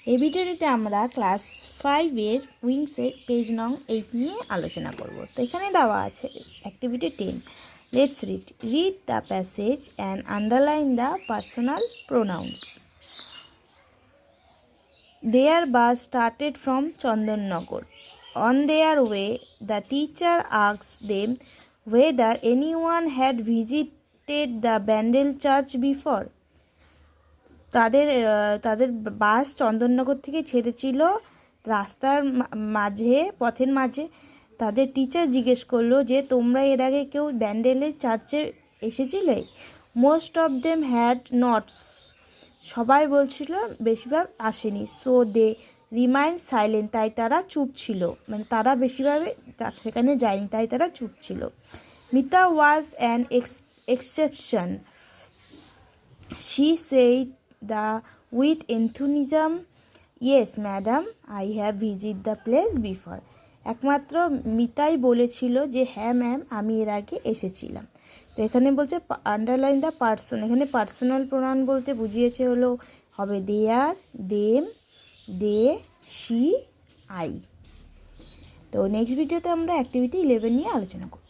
এই ভিডিওটিতে আমরা ক্লাস 5-এর উইংসের পেজ নং 8 নিয়ে আলোচনা করব। তো এখানে দেওয়া আছে activity 10। Let's read the passage and underline the personal pronouns. Their bus started from Chandannagar. On their way, the teacher asked them whether anyone had visited the Bandel church before. তাদের বাস চন্দননগর থেকে ছেড়েছিল। রাস্তার পথের মাঝে তাদের টিচার জিজ্ঞেস করলো যে তোমরা এর আগে কেউ ব্যান্ডেলের চার্চে এসেছিলে? Most of them had not. সবাই বলছিল বেশিরভাগ আসেনি। সো দে রিমাইন্ড সাইলেন্ট, তাই তারা চুপ ছিল, মানে তারা বেশিরভাগ সেখানে যায়নি, তাই তারা চুপ ছিল। Mita was an exception. She said with enthusiasm, "Yes, madam, I have visited the place before." একমাত্র মিতাই বলেছিল যে হ্যাঁ ম্যাম, আমি এর আগে এসেছিলাম। তো এখানে বলছে আন্ডারলাইন দ্য পার্সন। এখানে পার্সোনাল প্রোনাউন বলতে বুঝিয়েছে হবে দেয়ার, দেম, দে, শি, আই। তো নেক্সট ভিডিওতে আমরা অ্যাক্টিভিটি 11 নিয়ে আলোচনা করব।